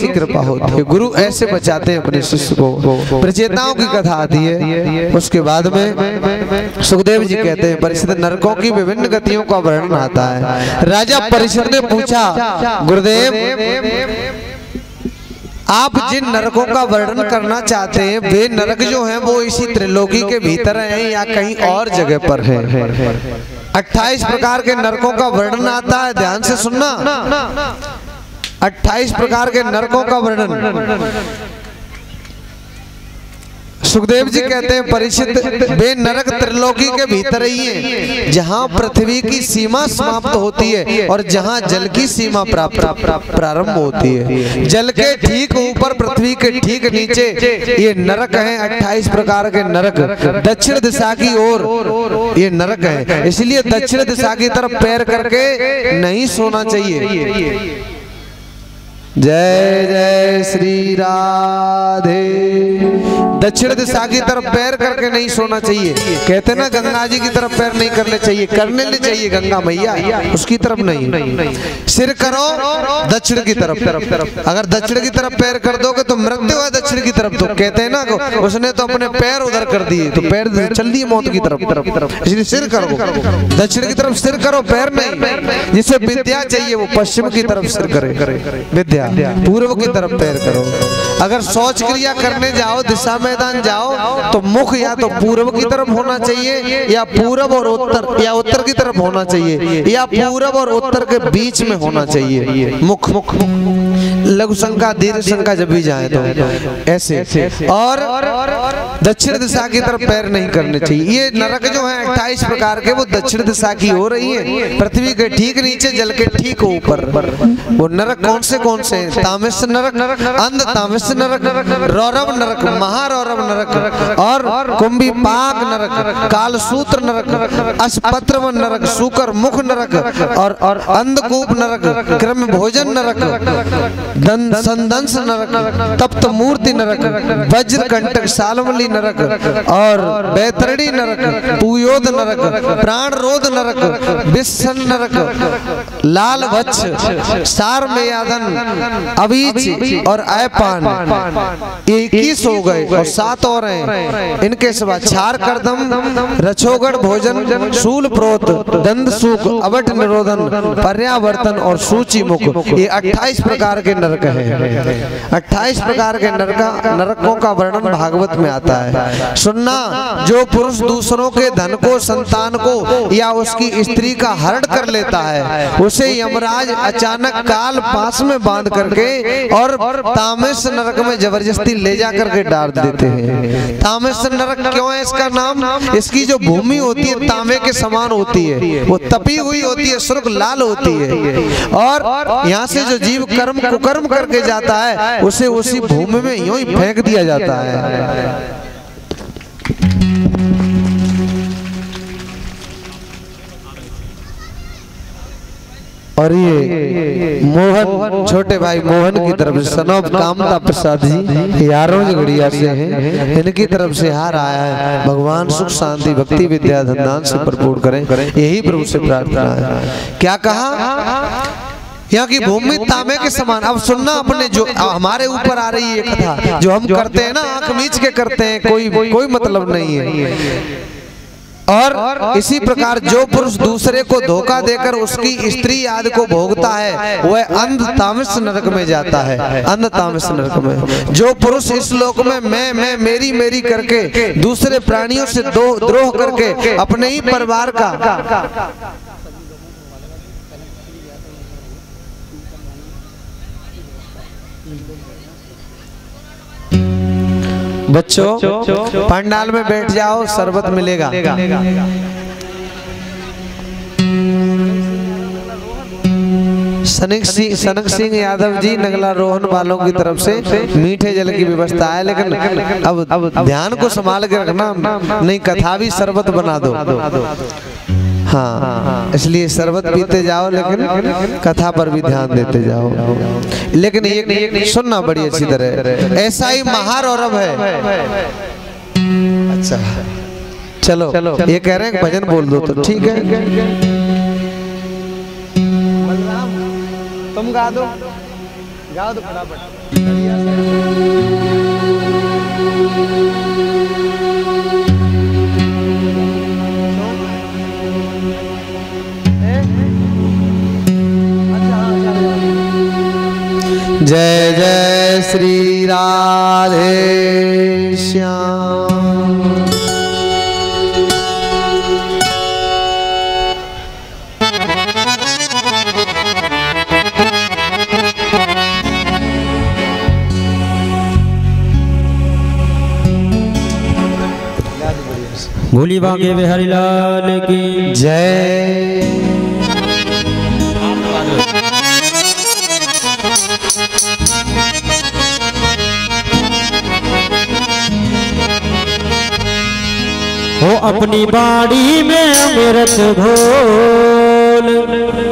कृपा होती है। गुरु ऐसे बचाते हैं अपने शिष्य को। प्रचेताओं की कथा आती है। उसके बाद में सुखदेव जी कहते हैं परीक्षित नरकों की विभिन्न गतियों का वर्णन आता है। राजा परीक्षित ने पूछा गुरुदेव आप जिन नरकों का वर्णन करना चाहते हैं वे नरक जो हैं वो इसी त्रिलोकी के भीतर हैं या कहीं और जगह पर हैं? 28 प्रकार के नरकों का वर्णन आता है, ध्यान से सुनना। 28 प्रकार के नरकों का वर्णन। सुखदेव जी कहते हैं परीक्षित वे नरक त्रिलोकी के भीतर ही हैं जहां पृथ्वी की सीमा समाप्त होती है और जहां जल की सीमा प्रारंभ होती है। जल के ठीक ऊपर पृथ्वी के ठीक नीचे ये नरक हैं। 28 प्रकार के नरक दक्षिण दिशा की ओर ये नरक है। इसलिए दक्षिण दिशा की तरफ पैर करके नहीं सोना चाहिए। जय जय श्री राधे। दक्षिण दिशा की तरफ पैर करके नहीं सोना चाहिए। कहते ना गंगा जी की तरफ पैर नहीं करने चाहिए, करने ले चाहिए गंगा मैया, उसकी तरफ नहीं। सिर करो दक्षिण की तरफ। अगर दक्षिण की तरफ पैर कर दोगे तो मृत्यु है दक्षिण की तरफ। तो कहते हैं ना उसने तो अपने पैर उधर कर दिए तो पैर चल दिए मौत की तरफ। इसलिए सिर करो दक्षिण की तरफ, सिर करो पैर नहीं। जिसे विद्या चाहिए वो पश्चिम की तरफ सिर करे विद्या, पूर्व की तरफ पैर करो। अगर शौच क्रिया करने जाओ दिशा मैदान जाओ तो मुख या तो पूर्व की तरफ होना चाहिए या पूर्व और उत्तर या उत्तर की तरफ होना चाहिए या पूर्व और उत्तर के बीच में होना चाहिए मुख। लघु शंका दीर्घ शंका जब भी जाए तो ऐसे। और दक्षिण दिशा की तरफ पैर नहीं करने चाहिए। ये नरक जो है 28 प्रकार के वो दक्षिण दिशा की हो रही है, पृथ्वी के ठीक नीचे जल के ठीक ऊपर। वो नरक कौन से तामिस नरक, अंध तामिस नरक, रौरव नरक, महारौरव नरक और कुंभी पाक नरक, कालसूत्र नरक, अशपत्रव नरक, सूकर मुख नरक और अंधकूप नरक, क्रम भोजन नरक, संदंस नरक, तप्त मूर्ति नरक, वज्र कंटक सालमली नरक और बैतरणी नरक, पुयोद नरक, प्राण रोध नरक, विसन नरक, लाल वत्स, सार मेयादन, अबीच और ऐपान। 21 हो गए और 7 और हैं। इनके सिवा छार करदम, रछोगढ़ भोजन, शूल प्रोत, दंद सूख, अवट निरोधन, पर्यावर्तन और सूची मुख। ये 28 प्रकार के नरक हैं। 28 प्रकार के नरकों का वर्णन भागवत में आता है। सुनना, जो पुरुष दूसरों के धन को, संतान को या उसकी स्त्री का हरण कर लेता है उसे यमराज अचानक काल पास में बांध करके और तामिस नरक में जबरदस्ती ले जा करके डाल देते हैं। तामिस नरक क्यों है इसका नाम? इसकी जो भूमि होती है तांबे के समान होती है, वो तपी हुई होती है, सुर्ख लाल होती है और यहाँ से जो जीव कर्म कुकर्म करके जाता है उसे उसी भूमि में यूं ही फेंक दिया जाता है। और ये मोहन, छोटे भाई मोहन की तरफ से सनोब कामता प्रसाद जी यारों झगड़िया से हैं, इनकी तरफ से हार आया है। भगवान सुख शांति भक्ति विद्या धनदान से भरपूर करें, यही प्रभु से प्रार्थना है। क्या कहा? यहाँ की भूमि तांबे के समान। अब सुनना, अपने जो हमारे ऊपर आ रही है कथा जो हम करते हैं ना, आंख मीच के करते हैं, कोई मतलब नहीं है। और इसी प्रकार जो पुरुष दूसरे को धोखा देकर उसकी स्त्री आदि को भोगता है वह अंध तामिस नरक में जाता है। अंध तामिस नरक में जो पुरुष इस लोक में मैं मेरी करके दूसरे प्राणियों से द्रोह करके अपने ही परिवार का बच्चों पंडाल में बैठ जाओ, शरबत मिलेगा। सनक सिंह यादव जी नगला रोहन वालों की तरफ से मीठे जल की व्यवस्था है, लेकिन अब ध्यान को संभाल के रखना, नहीं कथा भी शरबत बना दो। हाँ, इसलिए शरबत पीते जाओ लेकिन कथा पर भी ध्यान देते जाओ। लेकिन ये सुनना बड़ी अच्छी तरह, ऐसा ही महारौरव है। अच्छा चलो ये कह रहे हैं भजन बोल दो तो ठीक है, तुम गा दो फटाफट। जय जय श्री राधे श्याम। भोली बांके बिहारी लाल की जय। हो अपनी बाड़ी में अमृत घोल।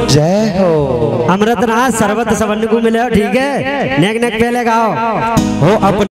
जय हो। अमृत ना शरबत सबन को मिले, ठीक है, नेक नेक पहले गाओ। हो अपनी